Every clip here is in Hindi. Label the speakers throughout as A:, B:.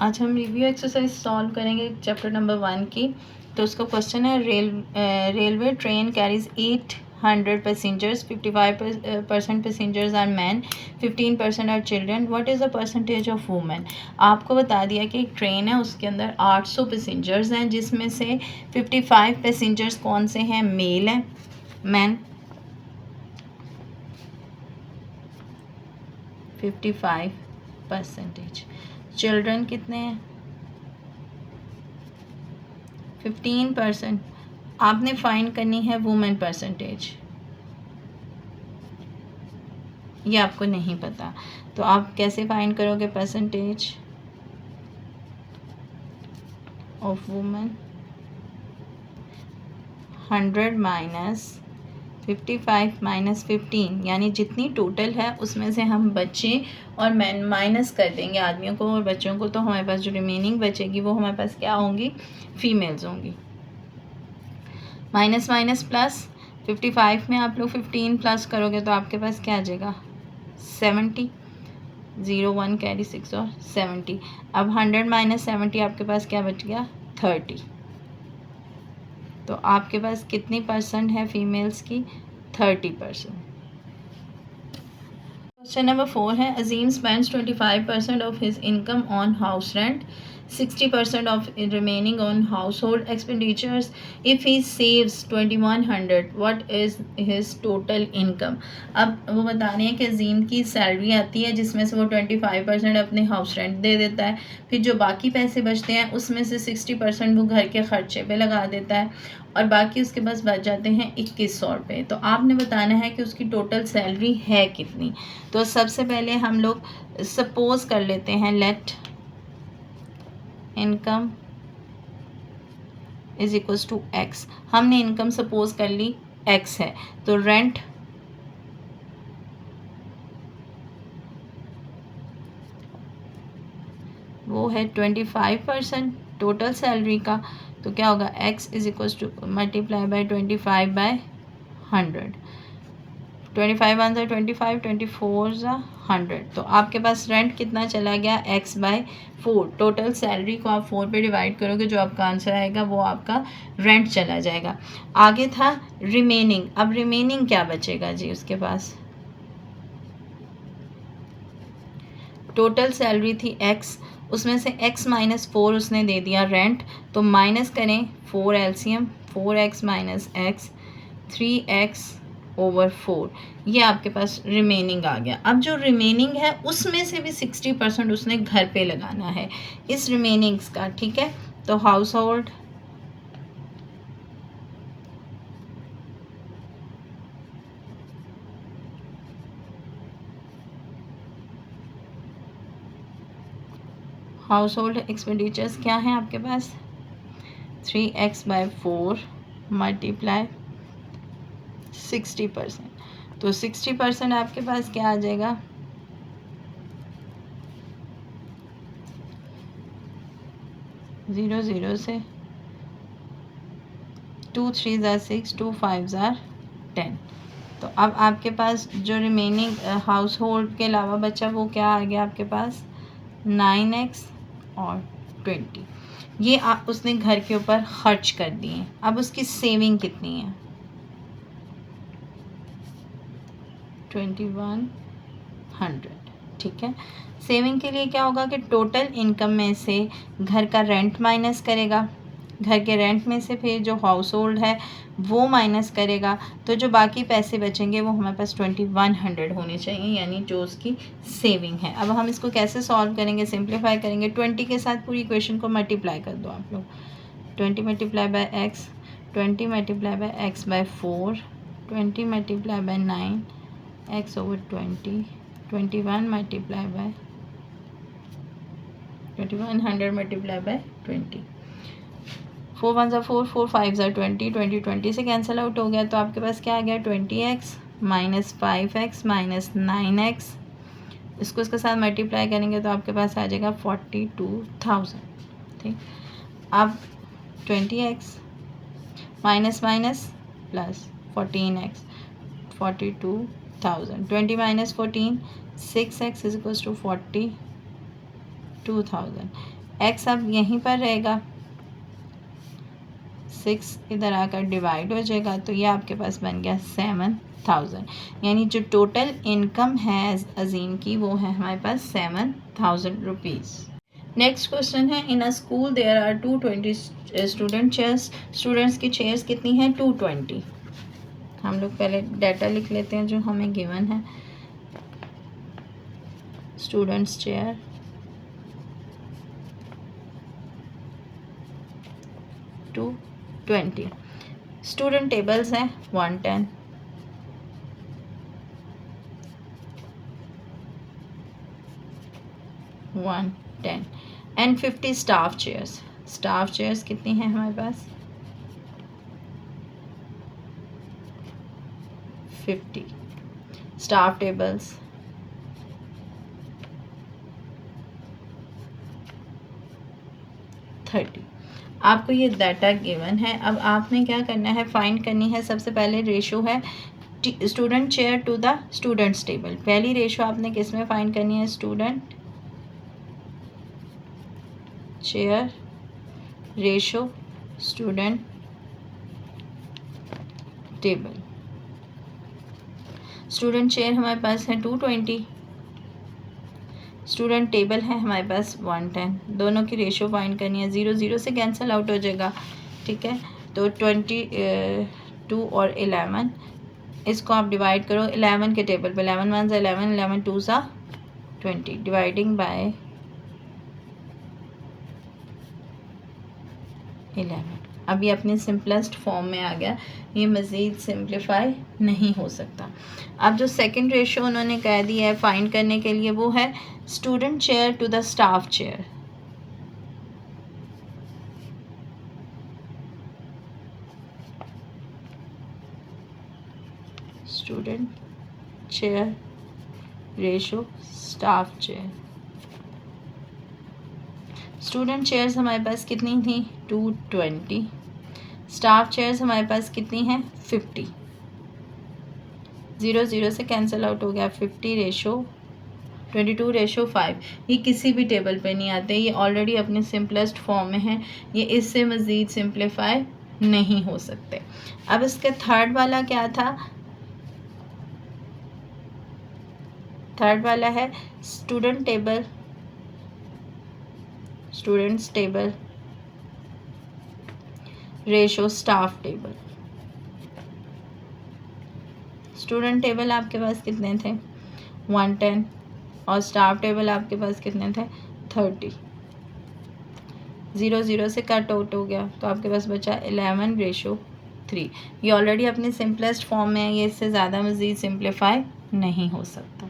A: आज हम रिव्यू एक्सरसाइज सॉल्व करेंगे चैप्टर नंबर 1 की। तो उसका क्वेश्चन है railway train carries 800 passengers, 55% passengers are man, 15% are children, what is the percentage of women. आपको बता दिया कि एक ट्रेन है, उसके अंदर 800 पैसेंजर्स हैं, जिसमें से 55 पैसेंजर्स कौन से हैं, मेल हैं, मैन, 55%। चिल्ड्रन कितने हैं, 15%। आपने फाइंड करनी है वुमेन परसेंटेज, ये आपको नहीं पता, तो आप कैसे फाइंड करोगे percentage of women. 100 minus 55 minus 15, यानी जितनी टोटल है उसमें से हम बच्चे और मैन माइनस कर देंगे, आदमियों को और बच्चों को, तो हमारे पास जो रिमेनिंग बचेगी वो हमारे पास क्या होंगी, फीमेल्स होंगी। माइनस माइनस प्लस, 55 में आप लोग 15 प्लस करोगे तो आपके पास क्या आ जाएगा, 70, 0 1 कैरी 6 और 70। अब 100 माइनस 70 आपके पास क्या बच गया, 30। तो आपके पास कितनी परसेंट है फीमेल्स की, 30%। क्वेश्चन नंबर 4 है, Azeem spends 25% of his income on house rent, 60% of remaining on house hold expenditures, if he saves 2100 what is his total income. अब वो बता रहे हैं कि अजीम की सैलरी आती है जिसमें से वो 25% अपने हाउस रेंट दे देता है, फिर जो बाकी पैसे बचते हैं उसमें से 60% वो घर के खर्चे पे लगा देता है और बाकी उसके पास बच जाते हैं 2100 रुपये। तो आपने बताना है कि उसकी टोटल सैलरी है कितनी। तो सबसे पहले हम लोग सपोज कर लेते हैं, let income is equals to x. हमने इनकम सपोज कर ली एक्स है, तो रेंट वो है 25% टोटल सैलरी का, तो क्या होगा, x is equals to multiply by 25 by 100, 25 one ज़ा 25, 24 ज़ा 100। तो आपके पास रेंट कितना चला गया, एक्स बाय 4। टोटल सैलरी को आप 4 पे डिवाइड करोगे, जो आपका आंसर आएगा वो आपका रेंट चला जाएगा। आगे था रिमेनिंग, अब रिमेनिंग क्या बचेगा जी उसके पास, टोटल सैलरी थी एक्स, उसमें से x माइनस 4 उसने दे दिया रेंट, तो माइनस करें 4 LCM, 4x minus x, 3x over 4, ये आपके पास रिमेनिंग आ गया। अब जो रिमेनिंग है उसमें से भी 60% उसने घर पे लगाना है इस रिमेनिंग्स का, ठीक है। तो हाउस होल्ड एक्सपेंडिचर्स क्या हैं आपके पास, 3x बाय 4 मल्टीप्लाई 60%, तो 60% आपके पास क्या आ जाएगा, 0 0 से 2 3 ज़ा 6, 2 5 ज़ा 10। तो अब आपके पास जो रिमेनिंग हाउस होल्ड के अलावा बचा वो क्या आ गया आपके पास, 9x और 20। ये उसने घर के ऊपर खर्च कर दिए। अब उसकी सेविंग कितनी है, 2100, ठीक है। सेविंग के लिए क्या होगा कि टोटल इनकम में से घर का रेंट माइनस करेगा, घर के रेंट में से फिर जो हाउस होल्ड है वो माइनस करेगा, तो जो बाकी पैसे बचेंगे वो हमारे पास 2100 होने चाहिए, यानी जो उसकी सेविंग है। अब हम इसको कैसे सॉल्व करेंगे, सिंप्लीफाई करेंगे, 20 के साथ पूरी इक्वेशन को मल्टीप्लाई कर दो आप लोग, 20 multiply by x, 20 multiply by x by 4, 20 multiply by 9 x over 20, 21 multiply by 2100 multiply by 20, 4 1 ज़ा 4, 4 5 ज़ा 20, 20 20 से कैंसिल आउट हो गया, तो आपके पास क्या आ गया, 20x minus 5x minus 9x, इसको इसके साथ मल्टीप्लाई करेंगे तो आपके पास आ जाएगा 42,000, ठीक। अब 20x minus minus plus 14x, 42,000, 20 minus 14, 6x is equals to 42,000, x अब यहीं पर रहेगा, 6 इधर आकर डिवाइड हो जाएगा, तो ये आपके पास बन गया 7000। यानी जो टोटल इनकम है अजीम की वो है हमारे पास 7000 रुपीज़। नेक्स्ट क्वेश्चन है, in a school there are 220 student chairs. Students की चेयर्स कितनी हैं? 220। हम लोग पहले डाटा लिख लेते हैं जो हमें गिवन है। Students chair 220। स्टूडेंट टेबल्स हैं 110। And 50 staff chairs. Staff chairs कितनी हैं हमारे पास? 50। Staff tables 30। आपको ये डाटा गिवन है। अब आपने क्या करना है, फाइंड करनी है। सबसे पहले रेशो है student chair to the students table. पहली रेशो आपने किस में फाइंड करनी है? Student chair ratio student table. Student chair हमारे पास है 220, स्टूडेंट टेबल है हमारे पास 110। दोनों की रेशो फाइंड करनी है। 0 0 से कैंसिल आउट हो जाएगा, ठीक है। तो 22 और 11 इसको आप डिवाइड करो 11 के टेबल पे। 11 1 11, 11 2 20, डिवाइडिंग बाय 11। अब ये अपने सिंपलेस्ट फॉर्म में आ गया, ये मज़ीद सिंप्लीफाई नहीं हो सकता। अब जो सेकंड रेशो उन्होंने कह दिया है फाइंड करने के लिए वो है student chair to the staff chair. Student chair ratio staff chair. Student chairs हमारे पास कितनी थी? 220। स्टाफ चेयर्स हमारे पास कितनी हैं? 50। 0 0 से कैंसिल आउट हो गया। 50 रेशो 22 रेशो 5। ये किसी भी टेबल पे नहीं आते, ये ऑलरेडी अपने सिंपलेस्ट फॉर्म में है, ये इससे मज़ीद सिंप्लीफाई नहीं हो सकते। अब इसका थर्ड वाला क्या था? थर्ड वाला है student table, students table ratio staff table. Student table आपके पास कितने थे? 110। और स्टाफ टेबल आपके पास कितने थे? 30। 0 0 से कट आउट हो गया, तो आपके पास बचा 11 रेशो 3। ये ऑलरेडी अपने सिंपलेस्ट फॉर्म में है, ये इससे ज़्यादा मज़ीद सिंप्लीफाई नहीं हो सकता।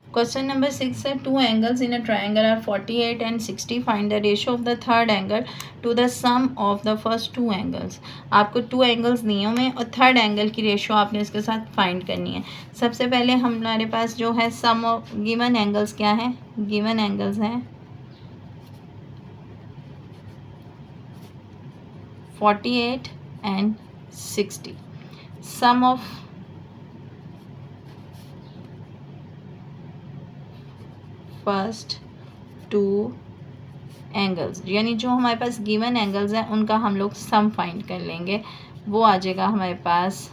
A: क्वेश्चन नंबर 6 है, two angles in a triangle are 48 and 60। Find the ratio of the third angle to the sum of the first two angles. आपको टू एंगल्स दिए हुए हैं और थर्ड एंगल की रेशो आपने इसके साथ फाइंड करनी है। सबसे पहले हमारे पास जो है सम ऑफ गिवन एंगल्स क्या है? गिवन एंगल्स हैं 48 and 60। Sum of first two angles, यानी जो हमारे पास गिवन एंगल्स हैं उनका हम लोग सम फाइंड कर लेंगे। वो आ जाएगा हमारे पास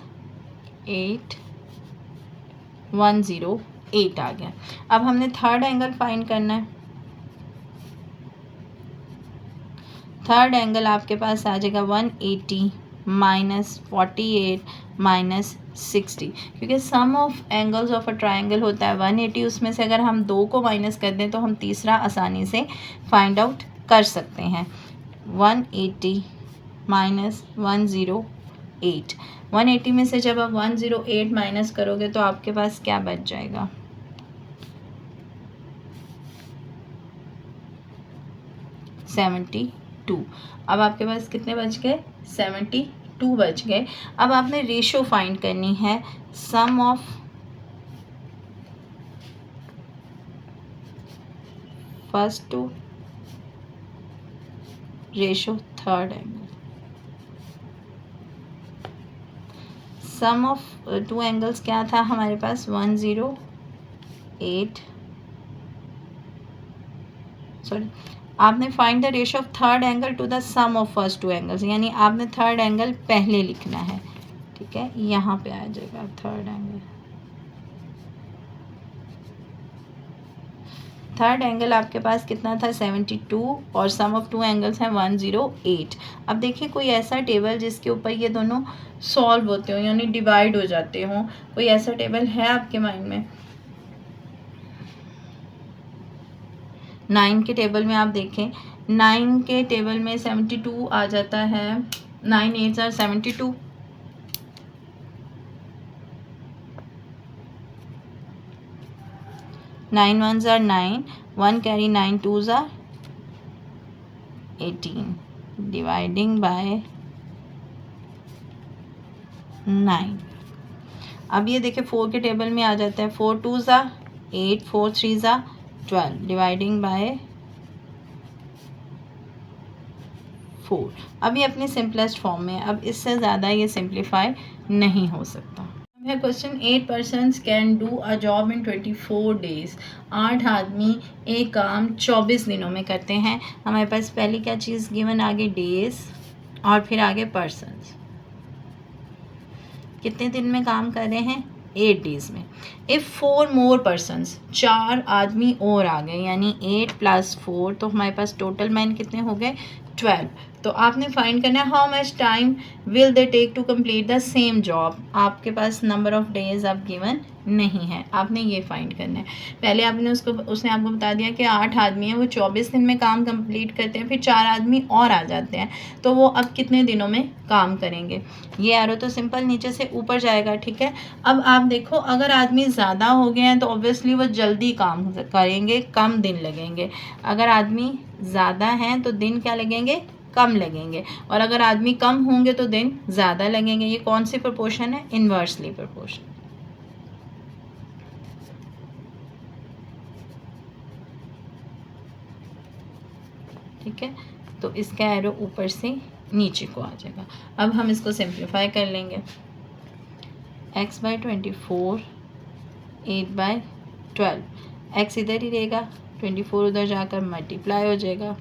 A: 8108 आ गया। अब हमने थर्ड एंगल फाइंड करना है। थर्ड एंगल आपके पास आ जाएगा 180 माइनस 48 माइनस 60, क्योंकि sum of angles of a triangle होता है 180। उसमें से अगर हम 2 को माइनस कर दें तो हम तीसरा आसानी से फाइंड आउट कर सकते हैं। 180 माइनस 108, 180 में से जब आप 108 माइनस करोगे तो आपके पास क्या बच जाएगा? 72। अब आपके पास कितने बच गए? 72 बच गए। अब आपने रेशो फाइंड करनी है sum of first two ratio third angle. Sum of two angles क्या था हमारे पास? 108 सॉरी आपने find the ratio of third angle to the sum of first two angles, यानी आपने थर्ड एंगल पहले लिखना है, ठीक है, यहाँ पे आ जाएगा थर्ड एंगल। थर्ड एंगल आपके पास कितना था 72 और सम ऑफ टू एंगल्स हैं 108। अब देखिए कोई ऐसा टेबल जिसके ऊपर ये दोनों सॉल्व होते हो यानी डिवाइड हो जाते हो, कोई ऐसा टेबल है आपके माइंड में? 9 के टेबल में आप देखें, 9 के टेबल में 72 आ जाता है, 9 8 are 72, 9 1s are 9, 1 carry 9 2s are 18, dividing by 9। अब ये देखिए 4 के टेबल में आ जाता है, 4 2s are 8, 4 3s are 12, dividing by 4। अब ये अपने सिंपलेस्ट फॉर्म में, अब इससे ज़्यादा ये सिंप्लीफाई नहीं हो सकता है। Question 8 persons can do a job in 24 days. 8 आदमी एक काम 24 दिनों में करते हैं। हमारे पास पहले क्या चीज़ गिवन, आगे डेज और फिर आगे पर्सन्स। कितने दिन में काम कर रहे हैं? 8 डेज में। इफ़ 4 मोर पर्सन्स, 4 आदमी और आ गए, यानी 8 + 4, तो हमारे पास टोटल मैन कितने हो गए? 12। तो आपने फाइंड करना है how much time will they take to complete the same job. आपके पास नंबर ऑफ डेज अब गिवन नहीं है, आपने ये फाइंड करना है। पहले आपने उसने आपको बता दिया कि 8 आदमी हैं, वो 24 दिन में काम कंप्लीट करते हैं, फिर 4 आदमी और आ जाते हैं, तो वो अब कितने दिनों में काम करेंगे। ये एरो तो सिंपल नीचे से ऊपर जाएगा, ठीक है। अब आप देखो, अगर आदमी ज़्यादा हो गए हैं तो ऑब्वियसली वो जल्दी काम करेंगे, कम दिन लगेंगे। अगर आदमी ज़्यादा हैं तो दिन क्या लगेंगे? कम लगेंगे। और अगर आदमी कम होंगे तो दिन ज़्यादा लगेंगे। ये कौन सी प्रोपोर्शन है? Inversely proportion. ठीक है, तो इसका एरो ऊपर से नीचे को आ जाएगा। अब हम इसको सिंप्लीफाई कर लेंगे। x/24 8/12, x इधर ही रहेगा, 24 उधर जाकर मल्टीप्लाई हो जाएगा।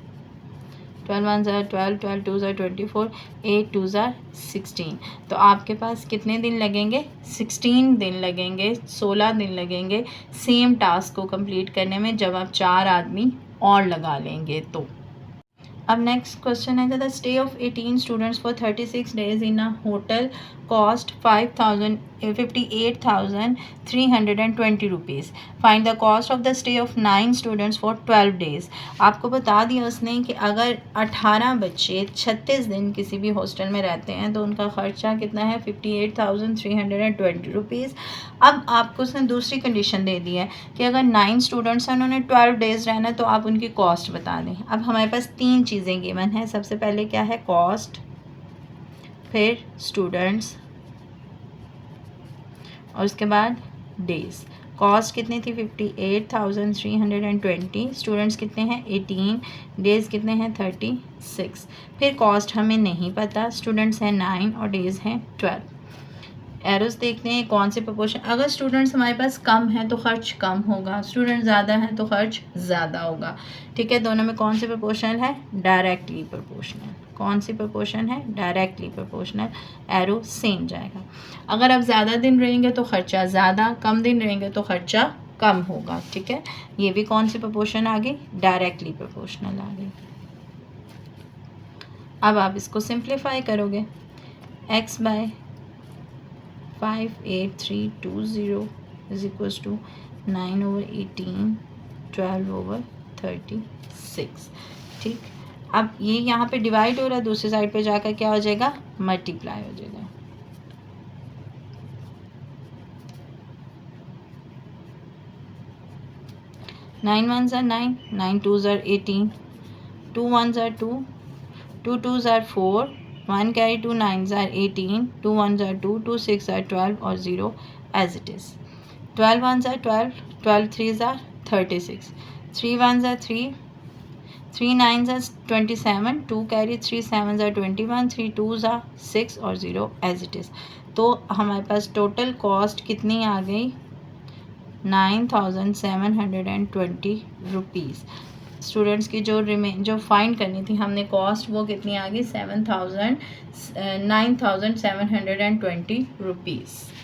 A: 12 1s are 12, 12 2s are 24, 8 2s are 16। तो आपके पास कितने दिन लगेंगे? 16 दिन लगेंगे, 16 दिन लगेंगे सेम टास्क को कंप्लीट करने में, जब आप 4 आदमी और लगा लेंगे तो। अब नेक्स्ट क्वेश्चन है, the stay of 18 students for 36 days in a hotel cost 58,320 rupees. Find the cost of the stay of 9 students for 12 days. आपको बता दिया उसने कि अगर 18 बच्चे 36 दिन किसी भी हॉस्टल में रहते हैं तो उनका ख़र्चा कितना है? 58,320 रुपीज़। अब आपको उसने दूसरी कंडीशन दे दी है कि अगर 9 स्टूडेंट्स हैं, उन्होंने 12 डेज़ रहना है, तो आप उनकी कॉस्ट बता दें। अब हमारे पास 3 चीज़ें गिवन हैं। सबसे पहले क्या है? कॉस्ट, फिर स्टूडेंट्स और उसके बाद डेज़। कॉस्ट कितनी थी? 58,320। स्टूडेंट्स कितने हैं? 18। डेज़ कितने हैं? 36। फिर कॉस्ट हमें नहीं पता, स्टूडेंट्स हैं 9 और डेज़ हैं 12। एरोस देखते हैं कौन से प्रोपोर्शन। अगर स्टूडेंट्स हमारे पास कम हैं तो खर्च कम होगा, स्टूडेंट ज़्यादा हैं तो खर्च ज़्यादा होगा। ठीक है, दोनों में कौन सी प्रोपोर्शनल है? Directly proportional. कौन सी प्रोपोर्शन है? Directly proportional. एरो सेम जाएगा। अगर आप ज़्यादा दिन रहेंगे तो खर्चा ज़्यादा, कम दिन रहेंगे तो खर्चा कम होगा। ठीक है, ये भी कौन सी प्रोपोर्शन आ गई? डायरेक्टली प्रोपोर्शनल आ गई। अब आप इसको सिंप्लीफाई करोगे। x/58320 is equals to 9/18, 12/36। ठीक, अब ये यहाँ पे डिवाइड हो रहा है, दूसरी साइड पे जाकर क्या हो जाएगा? मल्टीप्लाई हो जाएगा। Nine 1s are 9, 9 2s are 18, 2 1s are 2, 2 2s are 4, 1 carry 2 9s are 18, 2 1s are 2, 2 6 are 12 और 0 as it is। 12 1s are 12, 12 3s are 36, 3 1s are 3, 3 9s are 27, 2 carry 3 7s are 21, 3 2s are 6 और 0 as it is। तो हमारे पास टोटल कॉस्ट कितनी आ गई? 9,720 रुपीज़। स्टूडेंट्स की जो फाइंड करनी थी हमने कॉस्ट, वो कितनी आ गई 9,720 रुपीज़।